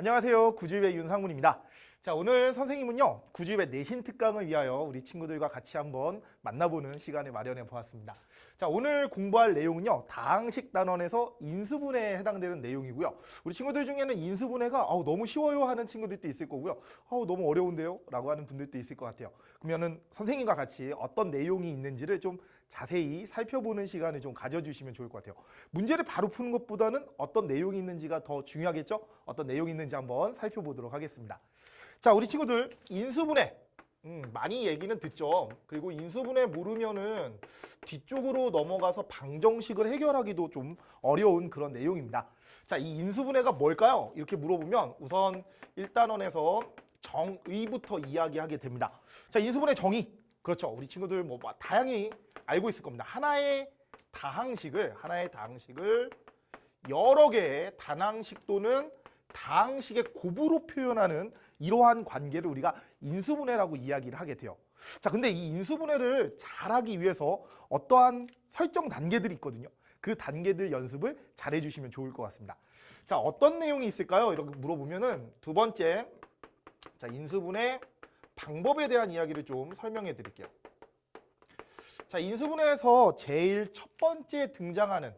안녕하세요. 구주입의 윤상문입니다. 자, 오늘 선생님은요, 구주입의 내신 특강을 위하여 우리 친구들과 같이 한번 만나보는 시간을 마련해 보았습니다. 자, 오늘 공부할 내용은요, 다항식 단원에서 인수분해에 해당되는 내용이고요. 우리 친구들 중에는 인수분해가 너무 쉬워요 하는 친구들도 있을 거고요. 너무 어려운데요? 라고 하는 분들도 있을 것 같아요. 그러면은 선생님과 같이 어떤 내용이 있는지를 좀 자세히 살펴보는 시간을 좀 가져주시면 좋을 것 같아요. 문제를 바로 푸는 것보다는 어떤 내용이 있는지가 더 중요하겠죠? 어떤 내용이 있는지 한번 살펴보도록 하겠습니다. 자, 우리 친구들 인수분해 많이 얘기는 듣죠. 그리고 인수분해 모르면은 뒤쪽으로 넘어가서 방정식을 해결하기도 좀 어려운 그런 내용입니다. 자, 이 인수분해가 뭘까요? 이렇게 물어보면 우선 1단원에서 정의부터 이야기하게 됩니다. 자, 인수분해 정의. 그렇죠. 우리 친구들 뭐 다양히 알고 있을 겁니다. 하나의 다항식을 여러 개의 단항식 또는 다항식의 곱으로 표현하는 이러한 관계를 우리가 인수분해라고 이야기를 하게 돼요. 자, 근데 이 인수분해를 잘하기 위해서 어떠한 설정 단계들이 있거든요. 그 단계들 연습을 잘 해주시면 좋을 것 같습니다. 자, 어떤 내용이 있을까요? 이렇게 물어보면은 두 번째, 자, 인수분해 방법에 대한 이야기를 좀 설명해 드릴게요. 자, 인수분해에서 제일 첫 번째 등장하는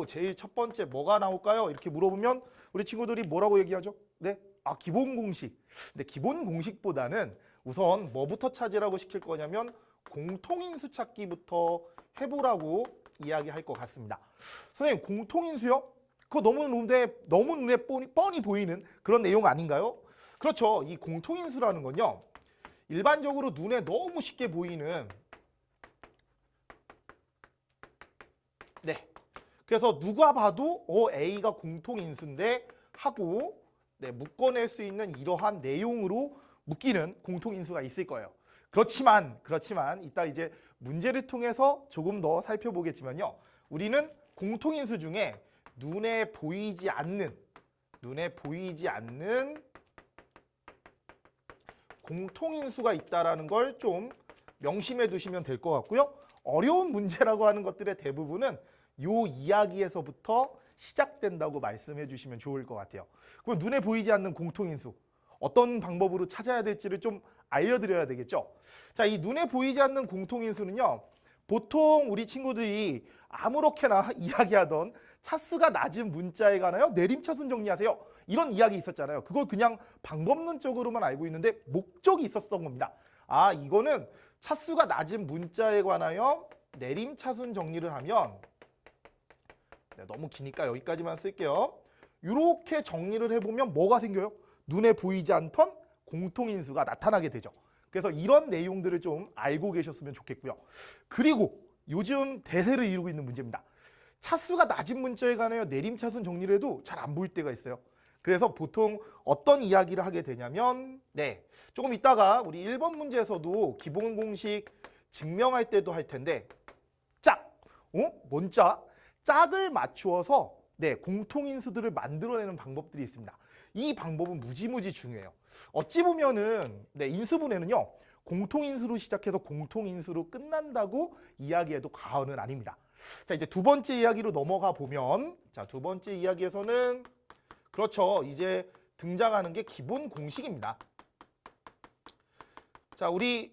제일 첫 번째 뭐가 나올까요? 이렇게 물어보면 우리 친구들이 뭐라고 얘기하죠? 네, 기본 공식. 근데 기본 공식보다는 우선 뭐부터 찾으라고 시킬 거냐면 공통인수 찾기부터 해보라고 이야기할 것 같습니다. 선생님, 공통인수요? 그거 너무 눈에 뻔히 보이는 그런 내용 아닌가요? 그렇죠. 이 공통인수라는 건요, 일반적으로 눈에 너무 쉽게 보이는, 그래서 누가 봐도 A가 공통인수인데 하고 묶어낼 수 있는 이러한 내용으로 묶이는 공통인수가 있을 거예요. 그렇지만 이따 이제 문제를 통해서 조금 더 살펴보겠지만요, 우리는 공통인수 중에 눈에 보이지 않는 공통인수가 있다라는 걸 좀 명심해 두시면 될 것 같고요. 어려운 문제라고 하는 것들의 대부분은 요 이야기에서부터 시작된다고 말씀해 주시면 좋을 것 같아요. 그럼 눈에 보이지 않는 공통인수, 어떤 방법으로 찾아야 될지를 좀 알려드려야 되겠죠. 자, 이 눈에 보이지 않는 공통인수는요, 보통 우리 친구들이 아무렇게나 이야기하던 차수가 낮은 문자에 관하여 내림차순 정리하세요, 이런 이야기 있었잖아요. 그걸 그냥 방법론적으로만 알고 있는데 목적이 있었던 겁니다. 이거는 차수가 낮은 문자에 관하여 내림차순 정리를 하면, 너무 기니까 여기까지만 쓸게요. 이렇게 정리를 해보면 뭐가 생겨요? 눈에 보이지 않던 공통인수가 나타나게 되죠. 그래서 이런 내용들을 좀 알고 계셨으면 좋겠고요. 그리고 요즘 대세를 이루고 있는 문제입니다. 차수가 낮은 문자에 관하여 내림차순 정리를 해도 잘 안 보일 때가 있어요. 그래서 보통 어떤 이야기를 하게 되냐면, 조금 이따가 우리 1번 문제에서도 기본 공식 증명할 때도 할 텐데, 뭔 짝? 짝을 맞추어서 공통인수들을 만들어내는 방법들이 있습니다. 이 방법은 무지무지 중요해요. 어찌 보면은 인수분해는요, 공통인수로 시작해서 공통인수로 끝난다고 이야기해도 과언은 아닙니다. 자, 이제 두 번째 이야기로 넘어가 보면, 자, 두 번째 이야기에서는 그렇죠, 이제 등장하는 게 기본 공식입니다. 자, 우리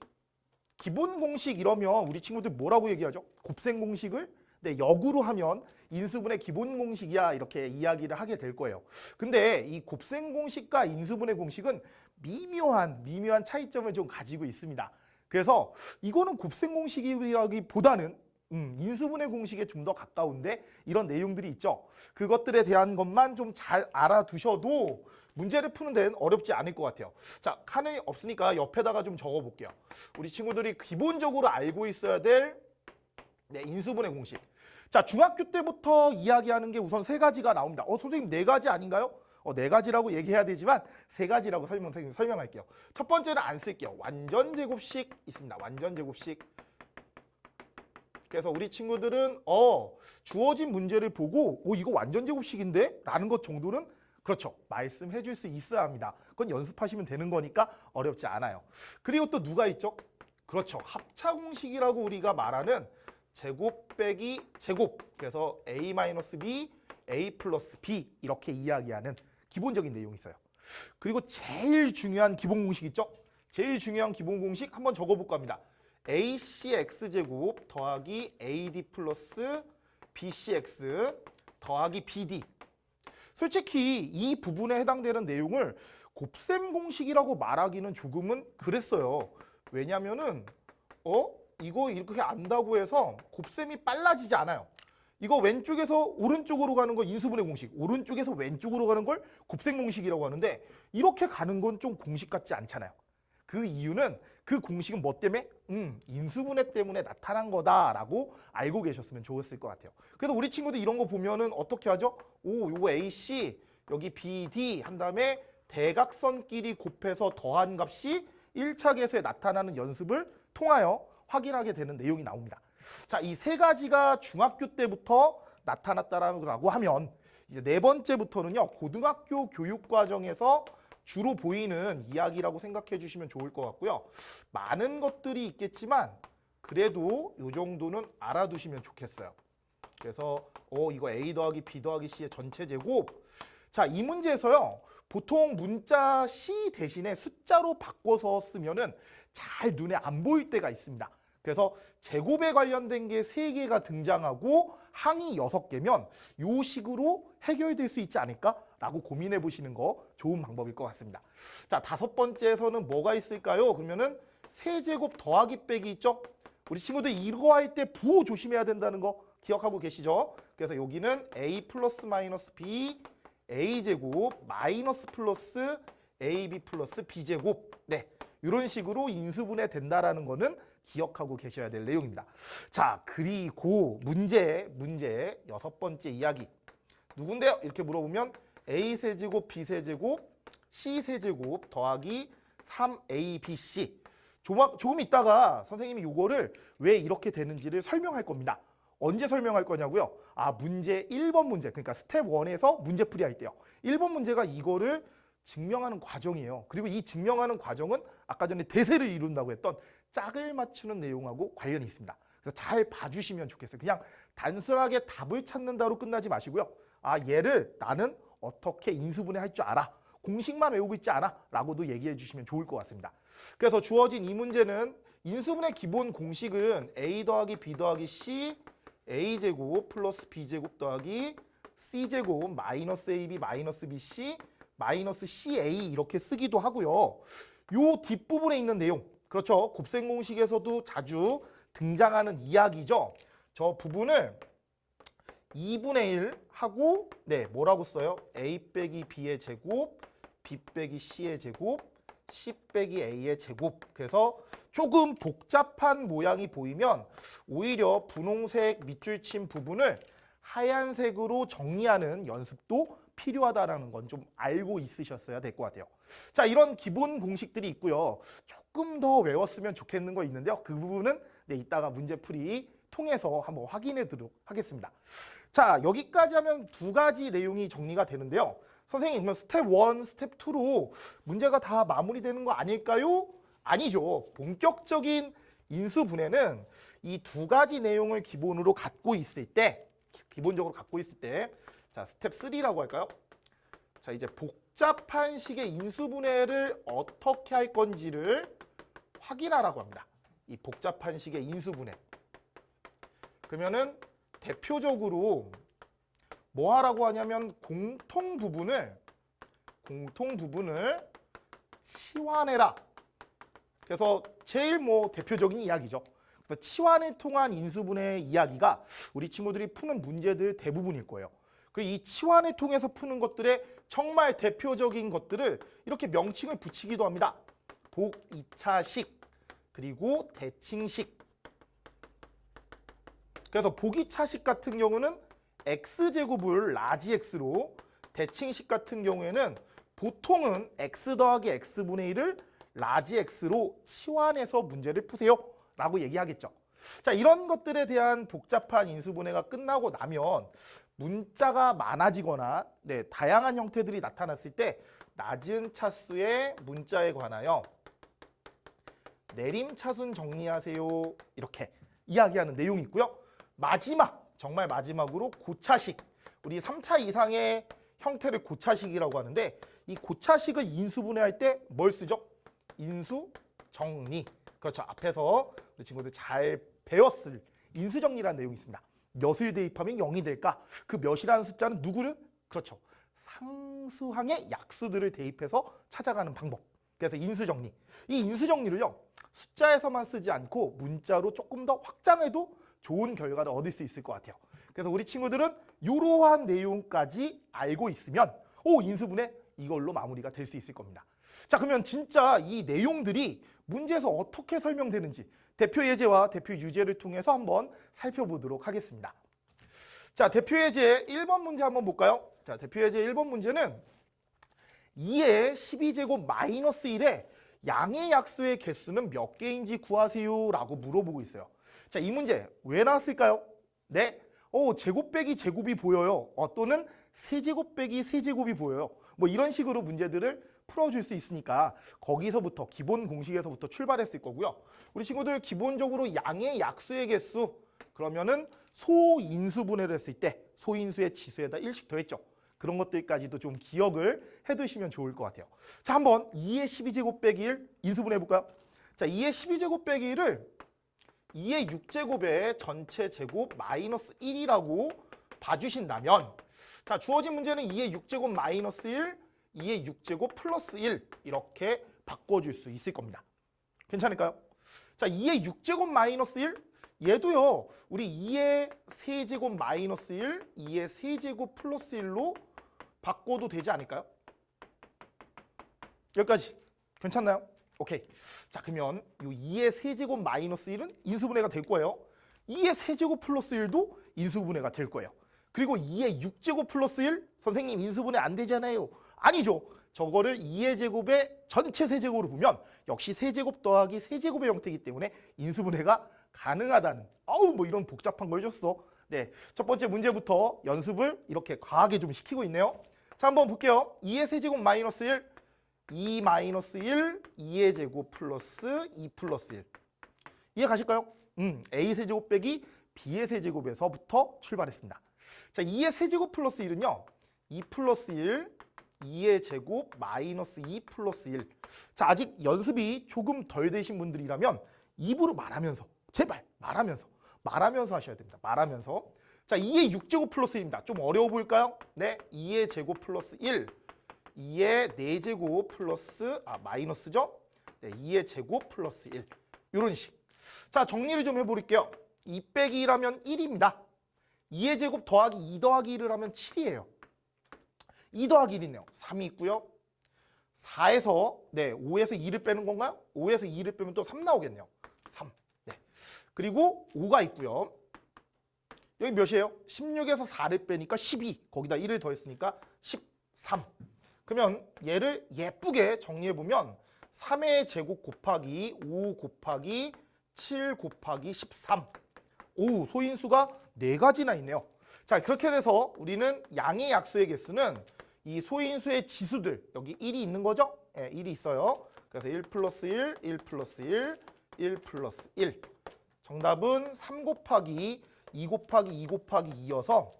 기본 공식 이러면 우리 친구들 뭐라고 얘기하죠? 곱셈 공식을 역으로 하면 인수분해 기본 공식이야, 이렇게 이야기를 하게 될 거예요. 근데 이 곱셈 공식과 인수분해 공식은 미묘한 차이점을 좀 가지고 있습니다. 그래서 이거는 곱셈 공식이라기보다는 인수분해 공식에 좀 더 가까운데 이런 내용들이 있죠. 그것들에 대한 것만 좀 잘 알아두셔도 문제를 푸는 데는 어렵지 않을 것 같아요. 자, 칸이 없으니까 옆에다가 좀 적어볼게요. 우리 친구들이 기본적으로 알고 있어야 될 인수분해 공식. 자, 중학교 때부터 이야기하는 게 우선 세 가지가 나옵니다. 선생님, 네 가지 아닌가요? 네 가지라고 얘기해야 되지만 세 가지라고 설명할게요. 첫 번째는 안 쓸게요. 완전제곱식 있습니다. 완전제곱식. 그래서 우리 친구들은 주어진 문제를 보고 이거 완전제곱식인데? 라는 것 정도는 그렇죠, 말씀해 줄 수 있어야 합니다. 그건 연습하시면 되는 거니까 어렵지 않아요. 그리고 또 누가 있죠? 그렇죠, 합차공식이라고 우리가 말하는 제곱 빼기 제곱, 그래서 a-b, a 플러스 b 이렇게 이야기하는 기본적인 내용이 있어요. 그리고 제일 중요한 기본 공식 있죠? 제일 중요한 기본 공식 한번 적어볼까 합니다. ACX제곱 더하기 AD 플러스 BCX 더하기 BD. 솔직히 이 부분에 해당되는 내용을 곱셈 공식이라고 말하기는 조금은 그랬어요. 왜냐면은 이거 이렇게 안다고 해서 곱셈이 빨라지지 않아요. 이거 왼쪽에서 오른쪽으로 가는 거 인수분해 공식, 오른쪽에서 왼쪽으로 가는 걸 곱셈 공식이라고 하는데 이렇게 가는 건 좀 공식 같지 않잖아요. 그 이유는 그 공식은 뭐 때문에? 인수분해 때문에 나타난 거다라고 알고 계셨으면 좋았을 것 같아요. 그래서 우리 친구들 이런 거 보면은 어떻게 하죠? 요거 AC, 여기 BD 한 다음에 대각선끼리 곱해서 더한 값이 1차 계수에 나타나는 연습을 통하여 확인하게 되는 내용이 나옵니다. 자, 이 세 가지가 중학교 때부터 나타났다라고 하면 이제 네 번째부터는요, 고등학교 교육 과정에서 주로 보이는 이야기라고 생각해 주시면 좋을 것 같고요. 많은 것들이 있겠지만 그래도 이 정도는 알아두시면 좋겠어요. 그래서 이거 A 더하기 B 더하기 C의 전체 제곱. 자, 이 문제에서요, 보통 문자 C 대신에 숫자로 바꿔서 쓰면은 잘 눈에 안 보일 때가 있습니다. 그래서 제곱에 관련된 게 3개가 등장하고 항이 6개면 이 식으로 해결될 수 있지 않을까라고 고민해 보시는 거 좋은 방법일 것 같습니다. 자, 5번째에서는 뭐가 있을까요? 그러면은 세제곱 더하기 빼기 있죠? 우리 친구들 이거 할 때 부호 조심해야 된다는 거 기억하고 계시죠? 그래서 여기는 A 플러스 마이너스 B A제곱 마이너스 플러스 AB 플러스 B제곱. 네, 이런 식으로 인수분해 된다라는 거는 기억하고 계셔야 될 내용입니다. 자, 그리고 문제 6번째 이야기. 누군데요? 이렇게 물어보면 A세제곱 B세제곱 C세제곱 더하기 3ABC. 조금 있다가 선생님이 이거를 왜 이렇게 되는지를 설명할 겁니다. 언제 설명할 거냐고요? 문제 1번 문제, 그러니까 스텝 1에서 문제풀이 할 때요. 1번 문제가 이거를 증명하는 과정이에요. 그리고 이 증명하는 과정은 아까 전에 대세를 이룬다고 했던 짝을 맞추는 내용하고 관련이 있습니다. 그래서 잘 봐주시면 좋겠어요. 그냥 단순하게 답을 찾는다로 끝나지 마시고요. 얘를 나는 어떻게 인수분해할 줄 알아. 공식만 외우고 있지 않아. 라고도 얘기해 주시면 좋을 것 같습니다. 그래서 주어진 이 문제는 인수분해 기본 공식은 A 더하기 B 더하기 C A제곱 플러스 B제곱 더하기 C제곱 마이너스 AB 마이너스 BC 마이너스 CA 이렇게 쓰기도 하고요. 요 뒷부분에 있는 내용, 그렇죠. 곱셈 공식에서도 자주 등장하는 이야기죠. 저 부분을 2분의 1 하고 뭐라고 써요? A 빼기 B의 제곱, B 빼기 C의 제곱, C 빼기 A의 제곱. 그래서 조금 복잡한 모양이 보이면 오히려 분홍색 밑줄 친 부분을 하얀색으로 정리하는 연습도 필요하다는 건 좀 알고 있으셨어야 될 것 같아요. 자, 이런 기본 공식들이 있고요. 조금 더 외웠으면 좋겠는 거 있는데요. 그 부분은 이따가 문제풀이 통해서 한번 확인해 드리도록 하겠습니다. 자, 여기까지 하면 2가지 내용이 정리가 되는데요. 선생님, 그러면 스텝 1, 스텝 2로 문제가 다 마무리되는 거 아닐까요? 아니죠. 본격적인 인수분해는 이 2가지 내용을 기본으로 갖고 있을 때, 기본적으로 갖고 있을 때, 자, 스텝 3라고 할까요? 자, 이제 복잡한 식의 인수분해를 어떻게 할 건지를 확인하라고 합니다. 이 복잡한 식의 인수분해. 그러면은 대표적으로 뭐 하라고 하냐면 공통 부분을 치환해라. 그래서 제일 대표적인 이야기죠. 그래서 치환을 통한 인수분해 이야기가 우리 친구들이 푸는 문제들 대부분일 거예요. 그리고 이 치환을 통해서 푸는 것들의 정말 대표적인 것들을 이렇게 명칭을 붙이기도 합니다. 복-2차식 그리고 대칭식. 그래서 복-2차식 같은 경우는 x제곱을 라지 x로, 대칭식 같은 경우에는 보통은 x 더하기 x분의 1을 라지 x로 치환해서 문제를 푸세요 라고 얘기하겠죠. 자, 이런 것들에 대한 복잡한 인수분해가 끝나고 나면 문자가 많아지거나 다양한 형태들이 나타났을 때 낮은 차수의 문자에 관하여 내림차순 정리하세요 이렇게 이야기하는 내용이 있고요. 마지막, 정말 마지막으로 고차식, 우리 3차 이상의 형태를 고차식이라고 하는데 이 고차식을 인수분해할 때 뭘 쓰죠? 인수정리. 그렇죠. 앞에서 우리 친구들 잘 배웠을 인수정리라는 내용이 있습니다. 몇을 대입하면 0이 될까? 그 몇이라는 숫자는 누구를? 그렇죠. 상수항의 약수들을 대입해서 찾아가는 방법. 그래서 인수정리. 이 인수정리를요. 숫자에서만 쓰지 않고 문자로 조금 더 확장해도 좋은 결과를 얻을 수 있을 것 같아요. 그래서 우리 친구들은 이러한 내용까지 알고 있으면 인수분해 이걸로 마무리가 될 수 있을 겁니다. 자, 그러면 진짜 이 내용들이 문제에서 어떻게 설명되는지 대표 예제와 대표 유제를 통해서 한번 살펴보도록 하겠습니다. 자, 대표 예제 1번 문제 한번 볼까요? 자, 대표 예제 1번 문제는 2의 12제곱 마이너스 1의 양의 약수의 개수는 몇 개인지 구하세요 라고 물어보고 있어요. 자, 이 문제 왜 나왔을까요? 네, 제곱 빼기 제곱이 보여요. 또는 세제곱 빼기 세제곱이 보여요. 뭐 이런 식으로 문제들을 풀어줄 수 있으니까 거기서부터 기본 공식에서부터 출발했을 거고요. 우리 친구들 기본적으로 양의 약수의 개수 그러면은 소인수분해를 했을 때 소인수의 지수에다 1씩 더했죠. 그런 것들까지도 좀 기억을 해두시면 좋을 것 같아요. 자, 한번 2의 12제곱 빼기 1 인수분해 해볼까요? 자, 2의 12제곱 빼기 1을 2의 6제곱의 전체 제곱 마이너스 1이라고 봐주신다면 자, 주어진 문제는 2의 6제곱 마이너스 1, 2의 6제곱 플러스 1 이렇게 바꿔줄 수 있을 겁니다. 괜찮을까요? 자, 2의 6제곱 마이너스 1 얘도요. 우리 2의 세제곱 마이너스 1, 2의 세제곱 플러스 1로 바꿔도 되지 않을까요? 여기까지 괜찮나요? 오케이. 자, 그러면 이 2의 세제곱 마이너스 1은 인수분해가 될 거예요. 2의 세제곱 플러스 1도 인수분해가 될 거예요. 그리고 2의 6제곱 플러스 1 선생님 인수분해 안 되잖아요. 아니죠. 저거를 2의 제곱의 전체 세제곱으로 보면 역시 세제곱 더하기 세제곱의 형태이기 때문에 인수분해가 가능하다는 뭐 이런 복잡한 걸 줬어. 네, 첫 번째 문제부터 연습을 이렇게 과하게 좀 시키고 있네요. 자, 한번 볼게요. 2의 세제곱 마이너스 1 2 마이너스 1 2의 제곱 플러스 2 플러스 1 이해 가실까요? A 세제곱 빼기 B의 세제곱에서부터 출발했습니다. 자, 2의 세제곱 플러스 1은요 2 플러스 1 2의 제곱 마이너스 2 플러스 1. 자, 아직 연습이 조금 덜 되신 분들이라면 입으로 말하면서 제발 말하면서 하셔야 됩니다. 말하면서. 자, 2의 6제곱 플러스 1입니다. 좀 어려워 보일까요? 네, 2의 제곱 플러스 1 2의 4제곱 플러스 마이너스죠? 네, 2의 제곱 플러스 1 이런 식. 자, 정리를 좀 해볼게요. 2 빼기 1하면 1입니다. 2의 제곱 더하기 2 더하기 1을 하면 7이에요. 2 더하기 1이 있네요. 3이 있고요. 4에서 5에서 2를 빼는 건가요? 5에서 2를 빼면 또 3 나오겠네요. 3. 네. 그리고 5가 있고요. 여기 몇이에요? 16에서 4를 빼니까 12. 거기다 1을 더했으니까 13. 그러면 얘를 예쁘게 정리해보면 3의 제곱 곱하기 5 곱하기 7 곱하기 13. 소인수가 4가지나 있네요. 자, 그렇게 돼서 우리는 양의 약수의 개수는 이 소인수의 지수들 여기 1이 있는 거죠? 네, 1이 있어요. 그래서 1 플러스 1, 1 플러스 1, 1 플러스 1. 정답은 3 곱하기 2 곱하기 2 곱하기 2여서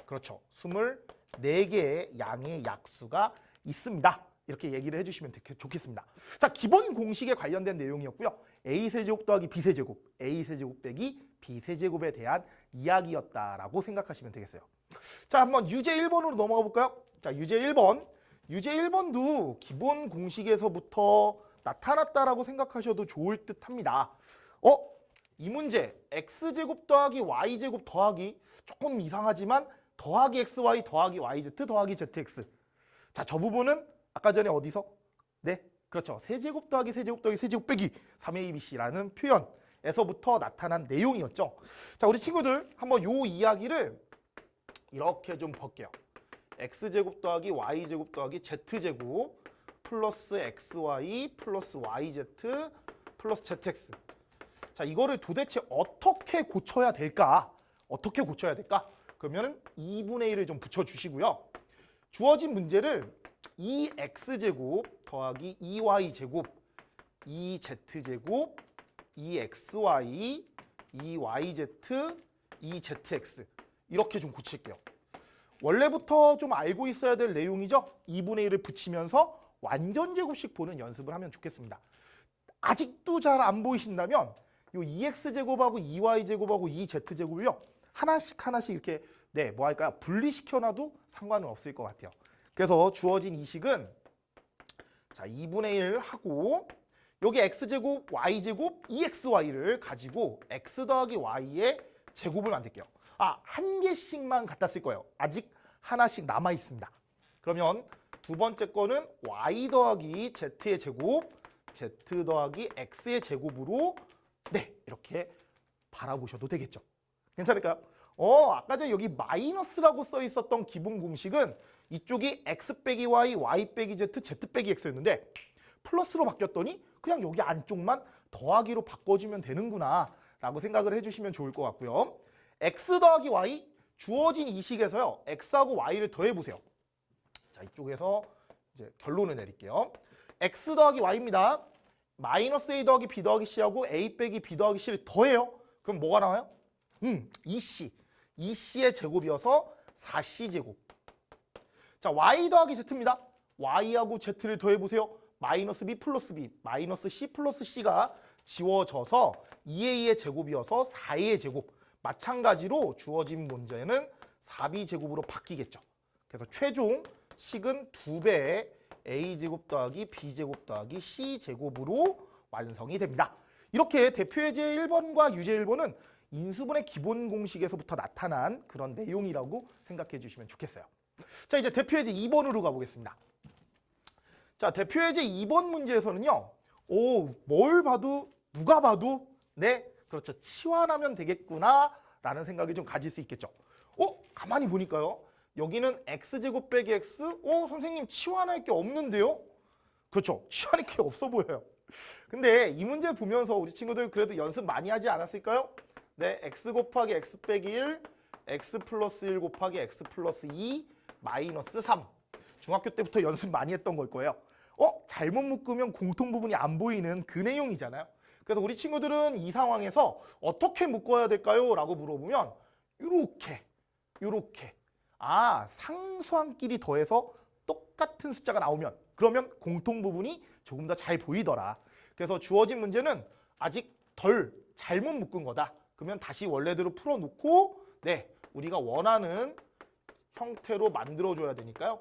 그렇죠. 24개의 양의 약수가 있습니다. 이렇게 얘기를 해주시면 좋겠습니다. 자, 기본 공식에 관련된 내용이었고요. A세제곱 더하기 B세제곱, A세제곱 빼기 B세제곱에 대한 이야기였다라고 생각하시면 되겠어요. 자, 한번 유제 1번으로 넘어가 볼까요? 자, 유제 1번. 유제 1번도 기본 공식에서부터 나타났다라고 생각하셔도 좋을 듯 합니다. 이 문제 X제곱 더하기 Y제곱 더하기 조금 이상하지만 더하기 XY 더하기 YZ 더하기 ZX. 자, 저 부분은 아까 전에 어디서? 네, 그렇죠. 세제곱 더하기 세제곱 더하기 세제곱 빼기 3ABC라는 표현에서부터 나타난 내용이었죠. 자, 우리 친구들 한번 요 이야기를 이렇게 좀 볼게요. X제곱 더하기 Y제곱 더하기 Z제곱 플러스 XY 플러스 YZ 플러스 ZX. 자, 이거를 도대체 어떻게 고쳐야 될까? 어떻게 고쳐야 될까? 그러면은 2분의 1을 좀 붙여주시고요. 주어진 문제를 2x제곱 더하기 2y제곱 2z제곱 2xy 2yz 2zx 이렇게 좀 고칠게요. 원래부터 좀 알고 있어야 될 내용이죠. 2분의 1을 붙이면서 완전 제곱식 보는 연습을 하면 좋겠습니다. 아직도 잘 안 보이신다면 요 2x제곱하고 2y제곱하고 2z제곱을요. 하나씩 이렇게 뭐 할까요? 분리시켜놔도 상관은 없을 것 같아요. 그래서 주어진 이 식은 자 2분의 1 하고 여기 x제곱, y제곱, 2xy를 가지고 x 더하기 y의 제곱을 만들게요. 한 개씩만 갖다 쓸 거예요. 아직 하나씩 남아 있습니다. 그러면 두 번째 거는 y 더하기 z의 제곱, z 더하기 x의 제곱으로 이렇게 바라보셔도 되겠죠. 괜찮을까요? 아까 전에 여기 마이너스라고 써 있었던 기본 공식은 이쪽이 x 빼기 y, y 빼기 z, z 빼기 x였는데 플러스로 바뀌었더니 그냥 여기 안쪽만 더하기로 바꿔주면 되는구나 라고 생각을 해주시면 좋을 것 같고요. x 더하기 y 주어진 이 식에서요. x하고 y를 더해보세요. 자 이쪽에서 이제 결론을 내릴게요. x 더하기 y입니다. 마이너스 a 더하기 b 더하기 c하고 a 빼기 b 더하기 c를 더해요. 그럼 뭐가 나와요? 2c. 2c의 제곱이어서 4c 제곱. 자 y 더하기 z입니다. y하고 z를 더해보세요. 마이너스 b 플러스 b, 마이너스 c 플러스 c가 지워져서 2a의 제곱이어서 4a의 제곱. 마찬가지로 주어진 문제는 4b 제곱으로 바뀌겠죠. 그래서 최종 식은 2배의 a제곱 더하기 b제곱 더하기 c제곱으로 완성이 됩니다. 이렇게 대표예제 1번과 유제 1번은 인수분해 기본 공식에서부터 나타난 그런 내용이라고 생각해 주시면 좋겠어요. 자 이제 대표예제 2번으로 가보겠습니다. 자 대표예제 2번 문제에서는요. 뭘 봐도 누가 봐도 그렇죠. 치환하면 되겠구나 라는 생각이 좀 가질 수 있겠죠. 가만히 보니까요. 여기는 x제곱 빼기 x? 선생님 치환할 게 없는데요? 그렇죠. 치환할 게 없어 보여요. 근데 이 문제 보면서 우리 친구들 그래도 연습 많이 하지 않았을까요? x 곱하기 x 빼기 1, x 플러스 1 곱하기 x 플러스 2, 마이너스 3. 중학교 때부터 연습 많이 했던 걸 거예요. 잘못 묶으면 공통 부분이 안 보이는 그 내용이잖아요. 그래서 우리 친구들은 이 상황에서 어떻게 묶어야 될까요? 라고 물어보면 이렇게 상수함끼리 더해서 똑같은 숫자가 나오면 그러면 공통 부분이 조금 더 잘 보이더라. 그래서 주어진 문제는 아직 덜 잘못 묶은 거다. 그러면 다시 원래대로 풀어놓고 우리가 원하는 형태로 만들어줘야 되니까요.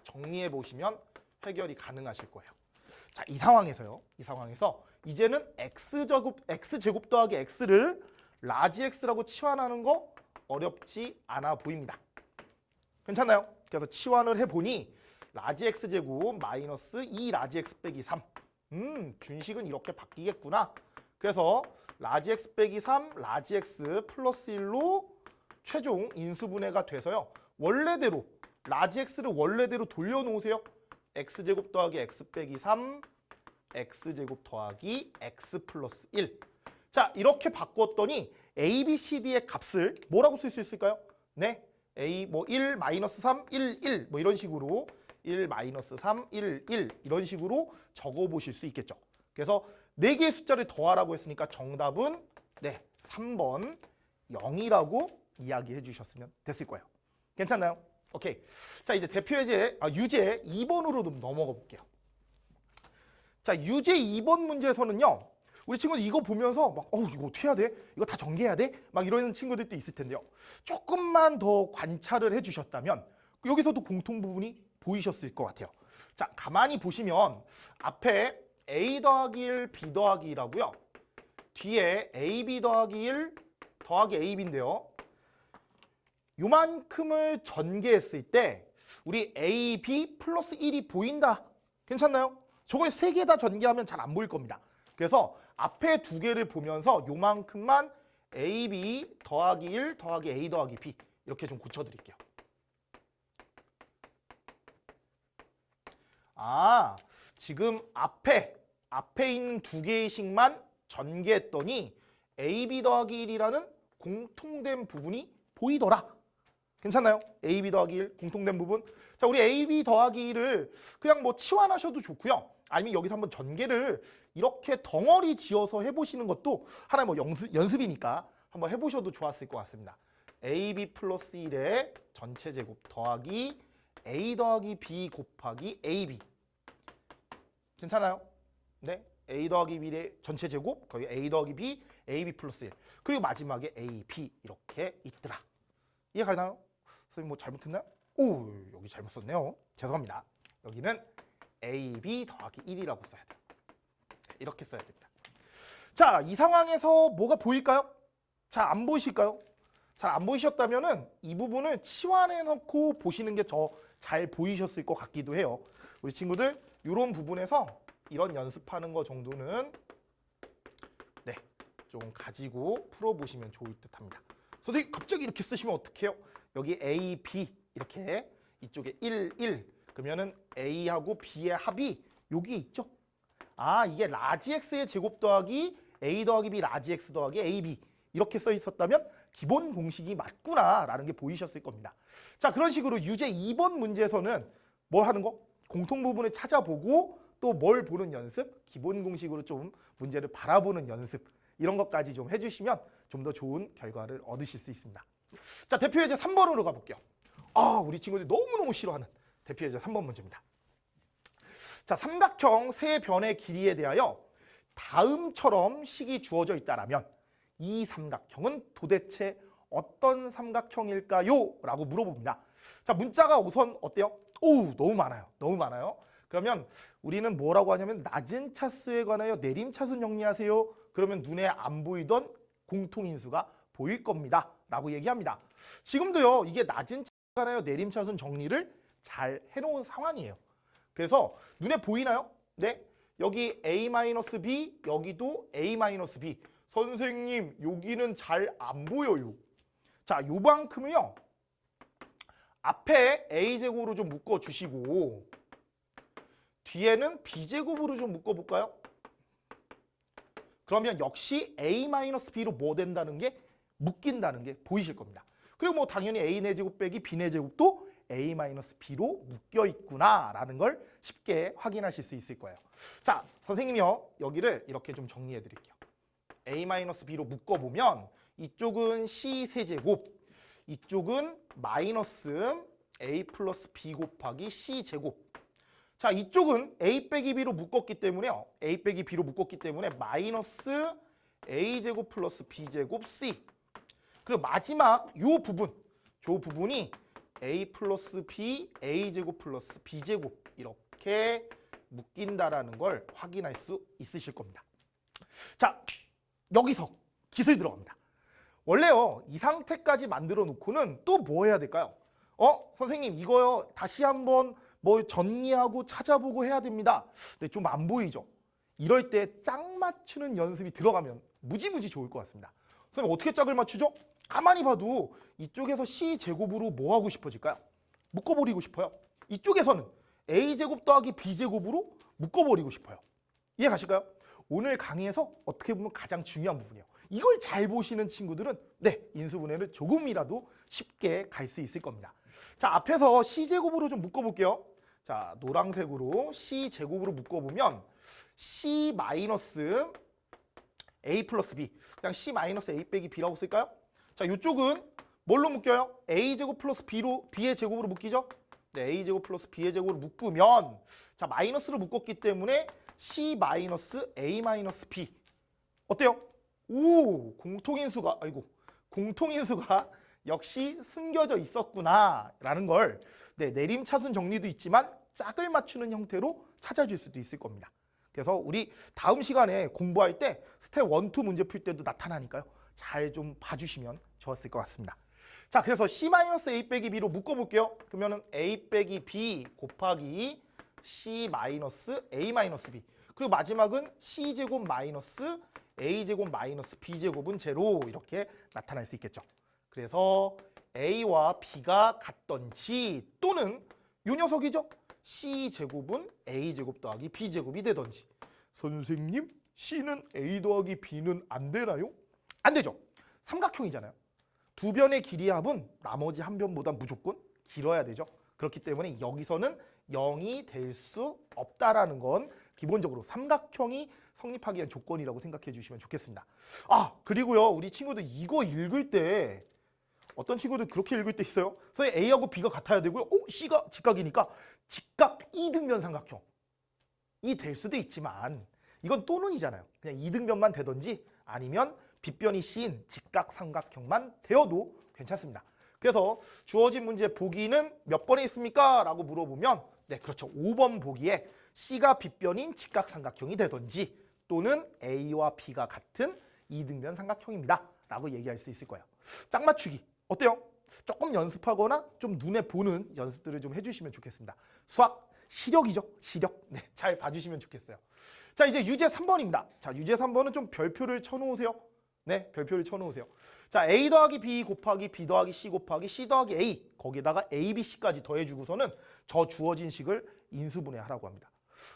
정리해 보시면 해결이 가능하실 거예요. 자, 이 상황에서 이제는 x제곱 더하기 x를 라지 x라고 치환하는 거 어렵지 않아 보입니다. 괜찮나요? 그래서 치환을 해보니 라지 x제곱 마이너스 2 라지 x 빼기 3. 준식은 이렇게 바뀌겠구나. 그래서 라지 x 빼기 3 라지 x 플러스 1로 최종 인수분해가 돼서요. 원래대로 라지 x를 원래대로 돌려놓으세요. x제곱 더하기 x 빼기 3 x제곱 더하기 x 플러스 1. 자, 이렇게 바꿨더니 a, b, c, d의 값을 뭐라고 쓸 수 있을까요? a 1, 마이너스 3, 1, 1 이런 식으로 1, 마이너스 3, 1, 1 이런 식으로 적어보실 수 있겠죠. 그래서 4개의 숫자를 더하라고 했으니까 정답은 3번 0이라고 이야기해 주셨으면 됐을 거예요. 괜찮나요? 오케이. 자, 이제 유제 2번으로 좀 넘어가 볼게요. 자, 유제 2번 문제에서는요. 우리 친구들 이거 보면서 이거 어떻게 해야 돼? 이거 다 전개해야 돼? 막 이러는 친구들도 있을 텐데요. 조금만 더 관찰을 해주셨다면 여기서도 공통 부분이 보이셨을 것 같아요. 자, 가만히 보시면 앞에 a 더하기 1, b 더하기 1하고요. 뒤에 ab 더하기 1 더하기 ab인데요. 요만큼을 전개했을 때 우리 ab 플러스 1이 보인다. 괜찮나요? 저걸 3개 다 전개하면 잘 안 보일 겁니다. 그래서 앞에 2개를 보면서 요만큼만 ab 더하기 1 더하기 a 더하기 b 이렇게 좀 고쳐드릴게요. 지금 앞에 있는 2개의 식만 전개했더니 ab 더하기 1이라는 공통된 부분이 보이더라. 괜찮나요? ab 더하기 1 공통된 부분. 자, 우리 ab 더하기 1을 그냥 치환하셔도 좋고요. 아니면 여기서 한번 전개를 이렇게 덩어리 지어서 해보시는 것도 하나의 연습이니까 한번 해보셔도 좋았을 것 같습니다. AB 플러스 1의 전체 제곱 더하기 A 더하기 B 곱하기 AB. 괜찮아요? 네. A 더하기 B의 전체 제곱 거기 A 더하기 B, AB 플러스 1. 그리고 마지막에 AB 이렇게 있더라. 이해 가나요? 선생님 뭐 잘못했나요? 오, 여기 잘못 썼네요. 죄송합니다. 여기는 AB 더하기 1이라고 써야 돼요. 이렇게 써야 됩니다. 자, 이 상황에서 뭐가 보일까요? 잘 안 보이실까요? 잘 안 보이셨다면은 이 부분을 치환해 놓고 보시는 게 더 잘 보이셨을 것 같기도 해요. 우리 친구들 이런 부분에서 이런 연습하는 거 정도는 네, 좀 가지고 풀어보시면 좋을 듯합니다. 선생님 갑자기 이렇게 쓰시면 어떡해요? 여기 A, B 이렇게 이쪽에 1, 1 그러면은 A하고 B의 합이 여기 있죠? 아, 이게 라지 X의 제곱 더하기 A 더하기 B 라지 X 더하기 AB 이렇게 써 있었다면 기본 공식이 맞구나라는 게 보이셨을 겁니다. 자, 그런 식으로 유제 2번 문제에서는 뭘 하는 거? 공통 부분을 찾아보고 또 뭘 보는 연습? 기본 공식으로 좀 문제를 바라보는 연습 이런 것까지 좀 해주시면 좀 더 좋은 결과를 얻으실 수 있습니다. 자, 대표 예제 3번으로 가볼게요. 아, 우리 친구들이 너무너무 싫어하는 대표 예제 3번 문제입니다. 자, 삼각형 세 변의 길이에 대하여 다음처럼 식이 주어져 있다라면 이 삼각형은 도대체 어떤 삼각형일까요? 라고 물어봅니다. 자, 문자가 우선 어때요? 오, 너무 많아요. 너무 많아요. 그러면 우리는 뭐라고 하냐면 낮은 차수에 관하여 내림차순 정리하세요. 그러면 눈에 안 보이던 공통인수가 보일 겁니다. 라고 얘기합니다. 지금도요, 이게 낮은 차수에 관하여 내림차순 정리를 잘 해놓은 상황이에요. 그래서 눈에 보이나요? 네. 여기 A-B, 여기도 A-B. 선생님, 여기는 잘 안 보여요. 자, 요만큼은요. 앞에 A제곱으로 좀 묶어주시고 뒤에는 B제곱으로 좀 묶어볼까요? 그러면 역시 A-B로 뭐 된다는 게 묶인다는 게 보이실 겁니다. 그리고 뭐 당연히 A네 제곱 빼기 B네 제곱도 A-B로 묶여 있구나라는 걸 쉽게 확인하실 수 있을 거예요. 자, 선생님이요. 여기를 이렇게 좀 정리해 드릴게요. A-B로 묶어보면 이쪽은 C 세제곱, 이쪽은 마이너스 A 플러스 B 곱하기 C 제곱. 자, 이쪽은 A 빼기 B로 묶었기 때문에요. A 빼기 B로 묶었기 때문에 마이너스 A 제곱 플러스 B 제곱 C. 그리고 마지막 요 부분, 요 부분이 A 플러스 B, A 제곱 플러스 B 제곱 이렇게 묶인다라는 걸 확인할 수 있으실 겁니다. 자, 여기서 기술 들어갑니다. 원래요, 이 상태까지 만들어 놓고는 또 뭐 해야 될까요? 선생님 이거요 다시 한번 뭐 정리하고 찾아보고 해야 됩니다. 근데 좀 안 보이죠? 이럴 때 짝 맞추는 연습이 들어가면 무지무지 좋을 것 같습니다. 선생님 어떻게 짝을 맞추죠? 가만히 봐도 이쪽에서 C제곱으로 뭐 하고 싶어질까요? 묶어버리고 싶어요. 이쪽에서는 A제곱 더하기 B제곱으로 묶어버리고 싶어요. 이해 가실까요? 오늘 강의에서 어떻게 보면 가장 중요한 부분이에요. 이걸 잘 보시는 친구들은 네, 인수분해를 조금이라도 쉽게 갈 수 있을 겁니다. 자, 앞에서 C제곱으로 좀 묶어볼게요. 자, 노란색으로 C제곱으로 묶어보면 C 마이너스 A 플러스 B, 그냥 C 마이너스 A 빼기 B라고 쓸까요? 자, 이쪽은 뭘로 묶여요? A제곱 플러스 B의 제곱으로 묶이죠? 네, A제곱 플러스 B의 제곱으로 묶으면 자, 마이너스로 묶었기 때문에 C 마이너스 A 마이너스 B 어때요? 오, 공통인수가 역시 숨겨져 있었구나 라는 걸 네, 내림차순 정리도 있지만 짝을 맞추는 형태로 찾아줄 수도 있을 겁니다. 그래서 우리 다음 시간에 공부할 때 스텝 1, 2 문제 풀 때도 나타나니까요. 잘 좀 봐주시면 좋았을 것 같습니다. 자, 그래서 C-A 빼기 B로 묶어볼게요. 그러면은 A 빼기 B 곱하기 C-A 마이너스 B. 그리고 마지막은 C제곱 마이너스 A제곱 마이너스 B제곱은 제로 이렇게 나타날 수 있겠죠. 그래서 A와 B가 같던지 또는 이 녀석이죠. C제곱은 A제곱 더하기 B제곱이 되던지. 선생님, C는 A 더하기 B는 안 되나요? 안 되죠. 삼각형이잖아요. 두 변의 길이의 합은 나머지 한 변보다 무조건 길어야 되죠. 그렇기 때문에 여기서는 0이 될 수 없다라는 건 기본적으로 삼각형이 성립하기 위한 조건이라고 생각해 주시면 좋겠습니다. 아, 그리고요, 우리 친구들 이거 읽을 때 어떤 친구들 그렇게 읽을 때 있어요. 선생님 A하고 B가 같아야 되고요. C가 직각이니까 직각 이등변 삼각형이 될 수도 있지만 이건 또는이잖아요. 그냥 이등변만 되든지 아니면 빗변이 C인 직각 삼각형만 되어도 괜찮습니다. 그래서 주어진 문제 보기는 몇 번에 있습니까? 라고 물어보면 네, 그렇죠. 5번 보기에 C가 빗변인 직각 삼각형이 되든지 또는 A와 B가 같은 이등변 삼각형입니다. 라고 얘기할 수 있을 거예요. 짝 맞추기 어때요? 조금 연습하거나 좀 눈에 보는 연습들을 좀 해주시면 좋겠습니다. 수학 시력이죠. 시력. 네, 잘 봐주시면 좋겠어요. 자, 이제 유제 3번입니다. 자, 유제 3번은 좀 별표를 쳐놓으세요. 네, 별표를 쳐놓으세요. 자, A 더하기 B 곱하기 B 더하기 C 곱하기 C 더하기 A 거기에다가 A, B, C까지 더해주고서는 저 주어진 식을 인수분해하라고 합니다.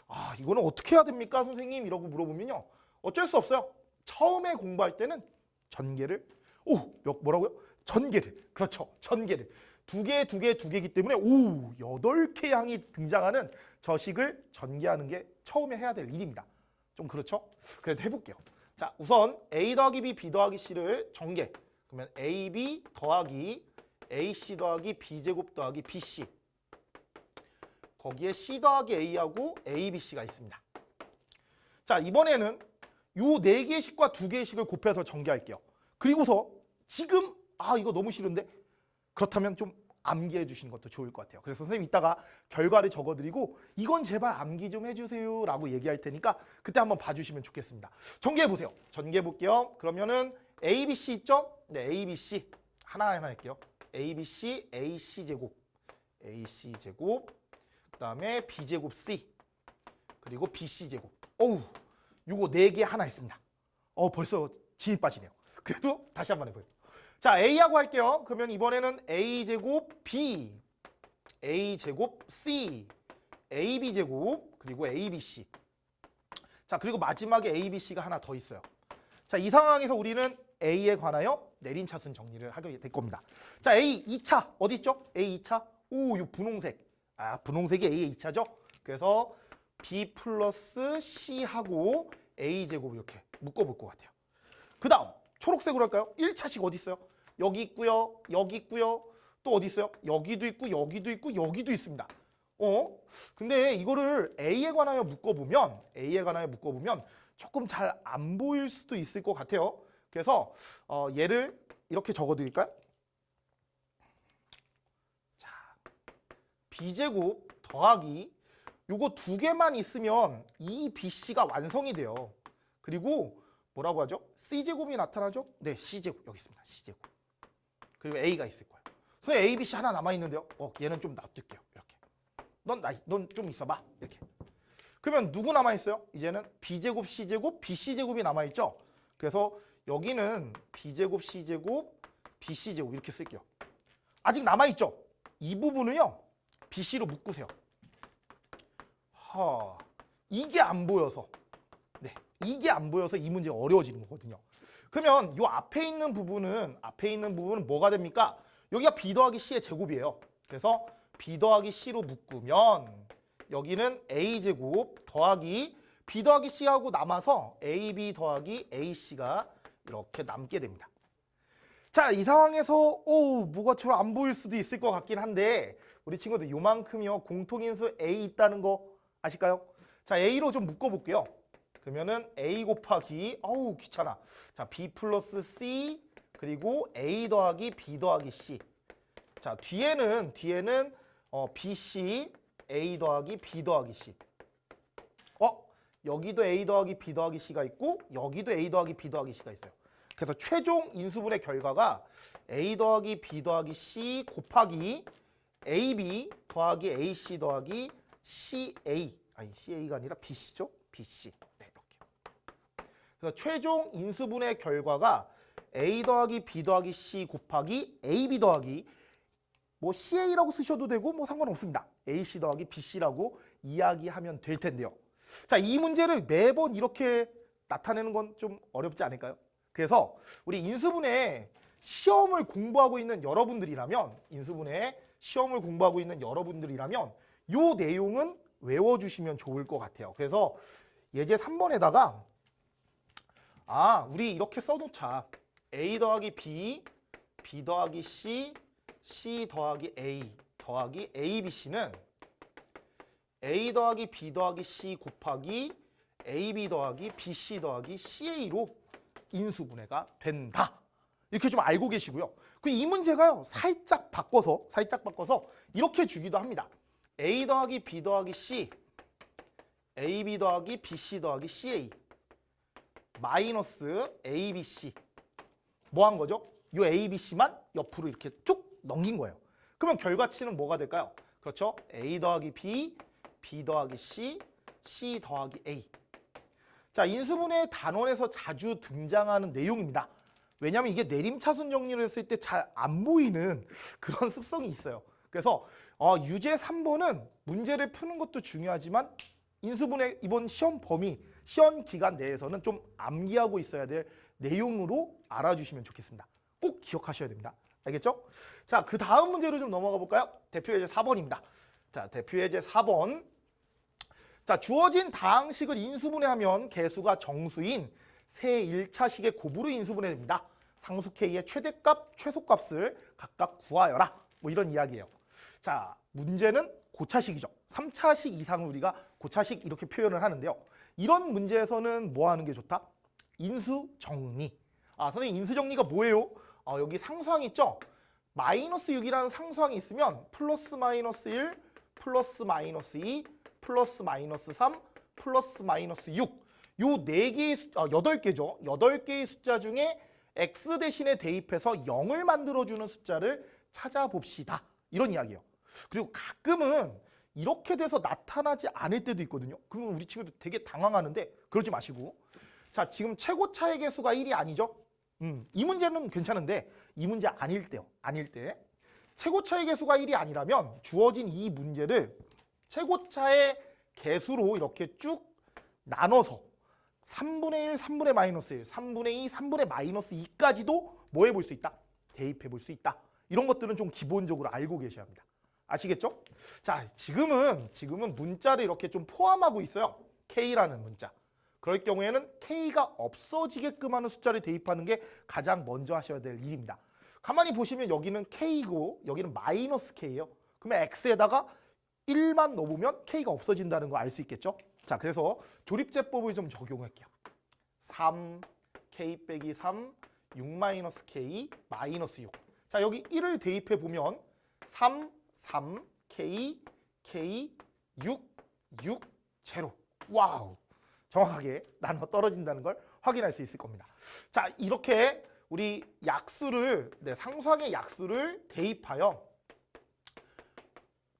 아, 이거는 어떻게 해야 됩니까, 선생님? 이러고 물어보면요. 어쩔 수 없어요. 처음에 공부할 때는 전개를 뭐라고요? 전개를. 그렇죠. 전개를. 두 개이기 때문에 8개 항이 등장하는 저 식을 전개하는 게 처음에 해야 될 일입니다. 좀 그렇죠? 그래도 해볼게요. 자, 우선 A 더하기 B, B 더하기 C를 전개. 그러면 AB 더하기 AC 더하기 B제곱 더하기 BC. 거기에 C 더하기 A하고 ABC가 있습니다. 자, 이번에는 요 4개의 식과 2개의 식을 곱해서 전개할게요. 그리고서 지금 이거 너무 싫은데 그렇다면 좀 암기해 주시는 것도 좋을 것 같아요. 그래서 선생님 이따가 결과를 적어드리고 이건 제발 암기 좀 해주세요 라고 얘기할 테니까 그때 한번 봐주시면 좋겠습니다. 전개해 보세요. 전개해 볼게요. 그러면은 ABC 있죠? 네, ABC 하나하나 할게요. ABC, AC제곱, AC제곱, 그 다음에 B제곱 C, 그리고 BC제곱. 요거 4개 하나 있습니다. 벌써 진이 빠지네요. 그래도 다시 한번 해볼게요. 자, A하고 할게요. 그러면 이번에는 A제곱 B, A제곱 C, AB제곱, 그리고 ABC. 자, 그리고 마지막에 ABC가 하나 더 있어요. 자, 이 상황에서 우리는 A에 관하여 내림차순 정리를 하게 될 겁니다. 자, A 2차 어디 있죠? A 2차. 요 분홍색. 분홍색이 A의 2차죠? 그래서 B 플러스 C하고 A제곱 이렇게 묶어볼 것 같아요. 그 다음 초록색으로 할까요? 1차식 어디 있어요? 여기 있고요. 여기 있고요. 또 어디 있어요? 여기도 있고 여기도 있고 여기도 있습니다. 근데 이거를 A에 관하여 묶어보면 조금 잘 안 보일 수도 있을 것 같아요. 그래서 얘를 이렇게 적어드릴까요? 자, B제곱 더하기 요거 2개만 있으면 이 BC가 완성이 돼요. 그리고 뭐라고 하죠? C제곱이 나타나죠? 네, C제곱 여기 있습니다. C제곱. 그리고 A가 있을 거예요. 선생님 A, B, C 하나 남아있는데요. 얘는 좀 놔둘게요. 이렇게. 넌 좀 있어봐. 이렇게. 그러면 누구 남아있어요? 이제는 B제곱, C제곱, BC제곱이 남아있죠? 그래서 여기는 B제곱, C제곱, BC제곱 이렇게 쓸게요. 아직 남아있죠? 이 부분은요. BC로 묶으세요. 이게 안 보여서. 네, 이게 안 보여서 이 문제가 어려워지는 거거든요. 그러면 이 앞에 있는 부분은 뭐가 됩니까? 여기가 B 더하기 C의 제곱이에요. 그래서 B 더하기 C로 묶으면 여기는 A제곱 더하기 B 더하기 C하고 남아서 AB 더하기 AC가 이렇게 남게 됩니다. 자, 이 상황에서 뭐가 잘 안 보일 수도 있을 것 같긴 한데 우리 친구들 요만큼이요. 공통인수 A 있다는 거 아실까요? 자, A로 좀 묶어볼게요. 그러면은 A 곱하기 귀찮아. 자, B 플러스 C 그리고 A 더하기 B 더하기 C. 자, 뒤에는 BC A 더하기 B 더하기 C. 여기도 A 더하기 B 더하기 C가 있고 여기도 A 더하기 B 더하기 C가 있어요. 그래서 최종 인수분해 결과가 A 더하기 B 더하기 C 곱하기 AB 더하기 AC 더하기 CA. CA가 아니라 BC죠? BC. 네, 이렇게. 그래서 최종 인수분해 결과가 A 더하기 B 더하기 C 곱하기 AB 더하기 CA라고 쓰셔도 되고 상관없습니다. AC 더하기 BC라고 이야기하면 될 텐데요. 자, 이 문제를 매번 이렇게 나타내는 건 좀 어렵지 않을까요? 그래서 우리 인수분해 시험을 공부하고 있는 여러분들이라면 요 내용은 외워주시면 좋을 것 같아요. 그래서 예제 3번에다가 우리 이렇게 써놓자. A 더하기 B B 더하기 C, C 더하기 A 더하기 ABC는 A 더하기 B 더하기 C 곱하기 AB 더하기 BC 더하기 CA로 인수분해가 된다. 이렇게 좀 알고 계시고요. 이 문제가요, 살짝 바꿔서 이렇게 주기도 합니다. A 더하기 B 더하기 C, AB 더하기 BC 더하기 CA 마이너스 ABC. 뭐 한 거죠? 이 ABC만 옆으로 이렇게 쭉 넘긴 거예요. 그러면 결과치는 뭐가 될까요? 그렇죠? A 더하기 B, B 더하기 C, C 더하기 A. 자, 인수분해 단원에서 자주 등장하는 내용입니다. 왜냐하면 이게 내림차순 정리를 했을 때 잘 안 보이는 그런 습성이 있어요. 그래서 유제 3번은 문제를 푸는 것도 중요하지만 인수분해 이번 시험 범위, 시험 기간 내에서는 좀 암기하고 있어야 될 내용으로 알아주시면 좋겠습니다. 꼭 기억하셔야 됩니다. 알겠죠? 자, 그 다음 문제로 좀 넘어가 볼까요? 대표 예제 4번입니다. 자, 대표 예제 4번. 자, 주어진 다항식을 인수분해하면 개수가 정수인 세 1차식의 곱으로 인수분해됩니다. 상수 K의 최대값, 최소값을 각각 구하여라. 뭐 이런 이야기예요. 자, 문제는 고차식이죠. 3차식 이상을 우리가 고차식 이렇게 표현을 하는데요. 이런 문제에서는 뭐 하는 게 좋다? 인수정리. 선생님 인수정리가 뭐예요? 여기 상수항 있죠? 마이너스 6이라는 상수항이 있으면 플러스 마이너스 1, 플러스 마이너스 2, 플러스 마이너스 3, 플러스 마이너스 6. 요 4개의 8개죠. 8개의 숫자 중에 x 대신에 대입해서 0을 만들어주는 숫자를 찾아봅시다. 이런 이야기예요. 그리고 가끔은 이렇게 돼서 나타나지 않을 때도 있거든요. 그러면 우리 친구들 되게 당황하는데 그러지 마시고. 자, 지금 최고차의 개수가 1이 아니죠? 이 문제는 괜찮은데 이 문제 아닐 때요. 아닐 때. 최고차의 개수가 1이 아니라면 주어진 이 문제를 최고차의 개수로 이렇게 쭉 나눠서 3분의 1, 3분의 마이너스 1, 3분의 2, 3분의 마이너스 2까지도 뭐 해볼 수 있다? 대입해 볼 수 있다. 이런 것들은 좀 기본적으로 알고 계셔야 합니다. 아시겠죠? 자, 지금은 문자를 이렇게 좀 포함하고 있어요. K라는 문자. 그럴 경우에는 K가 없어지게끔 하는 숫자를 대입하는 게 가장 먼저 하셔야 될 일입니다. 가만히 보시면 여기는 K고 여기는 마이너스 K예요. 그러면 X에다가 1만 넣어보면 K가 없어진다는 거 알 수 있겠죠? 자, 그래서 조립제법을 좀 적용할게요. 3, K 빼기 3, 6 마이너스 K, 마이너스 6. 자, 여기 1을 대입해 보면 3, 3, K, K, 6, 6, 제로. 와우! 정확하게 나눠 떨어진다는 걸 확인할 수 있을 겁니다. 자, 이렇게 우리 약수를, 상수항의 약수를 대입하여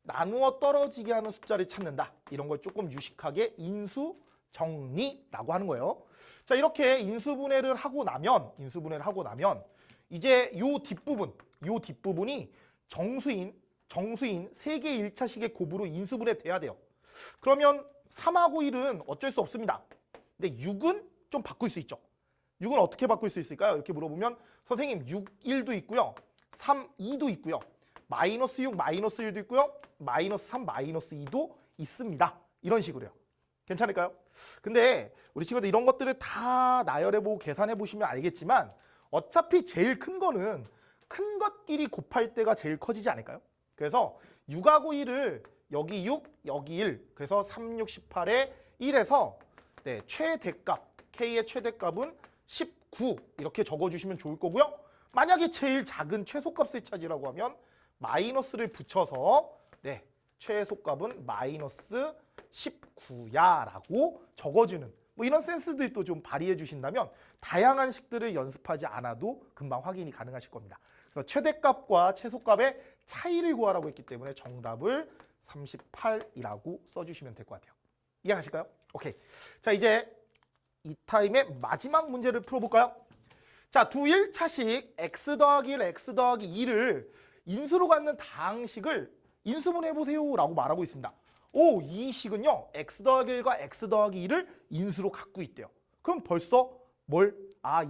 나누어 떨어지게 하는 숫자를 찾는다. 이런 걸 조금 유식하게 인수 정리라고 하는 거예요. 자, 이렇게 인수분해를 하고 나면 이제 요 뒷부분이 정수인 3개의 1차식의 곱으로 인수분해 돼야 돼요. 그러면 3하고 1은 어쩔 수 없습니다. 근데 6은 좀 바꿀 수 있죠. 6은 어떻게 바꿀 수 있을까요? 이렇게 물어보면 선생님 6, 1도 있고요. 3, 2도 있고요. 마이너스 6, 마이너스 1도 있고요. 마이너스 3, 마이너스 2도 있습니다. 이런 식으로요. 괜찮을까요? 근데 우리 친구들 이런 것들을 다 나열해보고 계산해보시면 알겠지만 어차피 제일 큰 거는 큰 것끼리 곱할 때가 제일 커지지 않을까요? 그래서 6하고 1을 여기 6, 여기 1. 그래서 3, 6, 18에 1에서 최대값, K의 최대값은 19 이렇게 적어주시면 좋을 거고요. 만약에 제일 작은 최소값을 찾으라고 하면 마이너스를 붙여서 최소값은 마이너스 19야 라고 적어주는 뭐 이런 센스들도 좀 발휘해 주신다면 다양한 식들을 연습하지 않아도 금방 확인이 가능하실 겁니다. 그래서 최대값과 최소값의 차이를 구하라고 했기 때문에 정답을 38이라고 써주시면 될 것 같아요. 이해하실까요? 오케이. 자, 이제 이 타임의 마지막 문제를 풀어볼까요? 자, 두 1차식 x 더하기 1, x 더하기 2를 인수로 갖는 다항식을 인수분해해보세요 라고 말하고 있습니다. 이 식은요, x 더하기 1과 x 더하기 2를 인수로 갖고 있대요. 그럼 벌써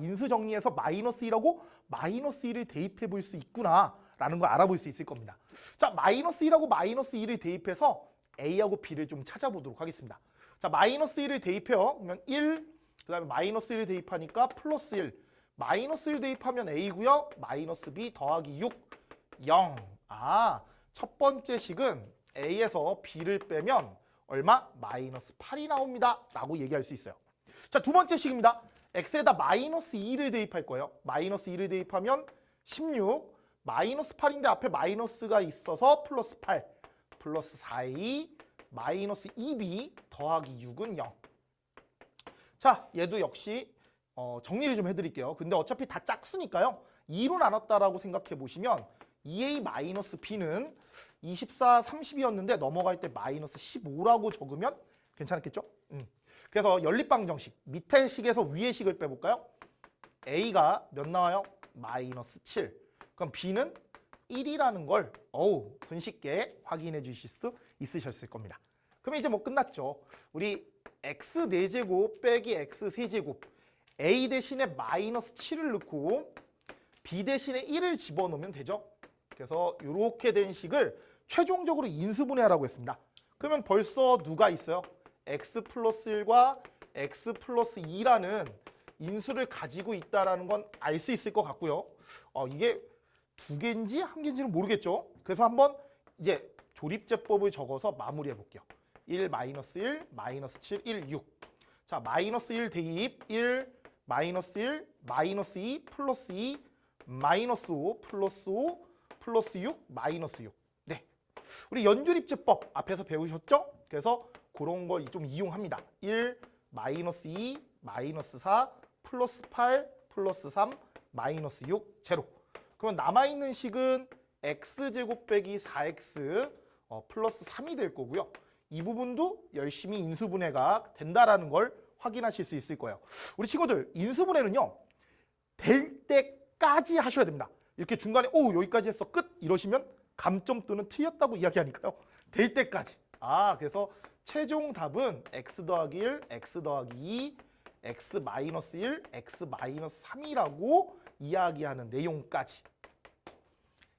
인수 정리해서 마이너스 2라고 마이너스 2를 대입해 볼 수 있구나 라는 걸 알아볼 수 있을 겁니다. 자, 마이너스 2라고 마이너스 2를 대입해서 A하고 B를 좀 찾아보도록 하겠습니다. 자, 마이너스 1을 대입해요. 그러면 1, 그 다음에 마이너스 1을 대입하니까 플러스 1, 마이너스 1 대입하면 a고요. 마이너스 b 더하기 6, 0. 첫 번째 식은 a에서 b를 빼면 얼마? 마이너스 8이 나옵니다. 라고 얘기할 수 있어요. 자, 두 번째 식입니다. x에다 마이너스 2를 대입할 거예요. 마이너스 2를 대입하면 16, 마이너스 8인데 앞에 마이너스가 있어서 플러스 8, 플러스 4a, 마이너스 2b 더하기 6은 0. 자, 얘도 역시 정리를 좀 해드릴게요. 근데 어차피 다 짝수니까요. 2로 나눴다라고 생각해 보시면 2a 마이너스 b는 24, 30이었는데 넘어갈 때 마이너스 15라고 적으면 괜찮았겠죠? 그래서 연립방정식, 밑에 식에서 위의 식을 빼볼까요? a가 몇 나와요? 마이너스 7. 그럼 b는 1이라는 걸 손쉽게 확인해 주실 수 있으셨을 겁니다. 그럼 이제 뭐 끝났죠. 우리 x 4제곱 빼기 x 3제곱, a 대신에 마이너스 7을 넣고 b 대신에 1을 집어넣으면 되죠. 그래서 이렇게 된 식을 최종적으로 인수분해하라고 했습니다. 그러면 벌써 누가 있어요? x 플러스 1과 x 플러스 2라는 인수를 가지고 있다는 건 알 수 있을 것 같고요. 이게 두 개인지 한 개인지는 모르겠죠. 그래서 한번 이제 조립제법을 적어서 마무리해 볼게요. 1, 마이너스 1, 마이너스 7, 1, 6. 자, 마이너스 1 대입, 1, 마이너스 1, 마이너스 2, 플러스 2, 마이너스 5, 플러스 5, 플러스 6, 마이너스 6. 네, 우리 연조립제법 앞에서 배우셨죠? 그래서 그런 걸 좀 이용합니다. 1, 마이너스 2, 마이너스 4, 플러스 8, 플러스 3, 마이너스 6, 제로. 그러면 남아있는 식은 x제곱 빼기 4x 플러스 3이 될 거고요. 이 부분도 열심히 인수분해가 된다라는 걸 확인하실 수 있을 거예요. 우리 친구들, 인수분해는요, 될 때까지 하셔야 됩니다. 이렇게 중간에 여기까지 했어 끝 이러시면 감점 또는 틀렸다고 이야기하니까요. 될 때까지. 그래서 최종 답은 x 더하기 1, x 더하기 2, x 마이너스 1, x 마이너스 3이라고 이야기하는 내용까지.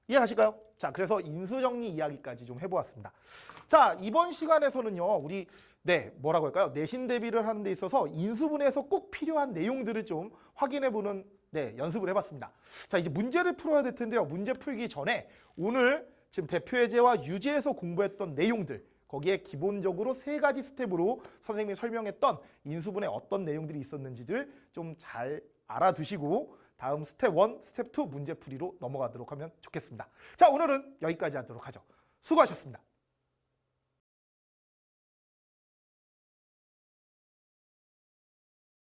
이해하실까요? 자, 그래서 인수정리 이야기까지 좀 해보았습니다. 자, 이번 시간에서는요, 우리 뭐라고 할까요? 내신 대비를 하는 데 있어서 인수분해에서 꼭 필요한 내용들을 좀 확인해보는 연습을 해봤습니다. 자, 이제 문제를 풀어야 될 텐데요. 문제 풀기 전에 오늘 지금 대표예제와 유제에서 공부했던 내용들, 거기에 기본적으로 3가지 스텝으로 선생님이 설명했던 인수분해 어떤 내용들이 있었는지를 좀 잘 알아두시고 다음 스텝 1, 스텝 2 문제풀이로 넘어가도록 하면 좋겠습니다. 자, 오늘은 여기까지 하도록 하죠. 수고하셨습니다.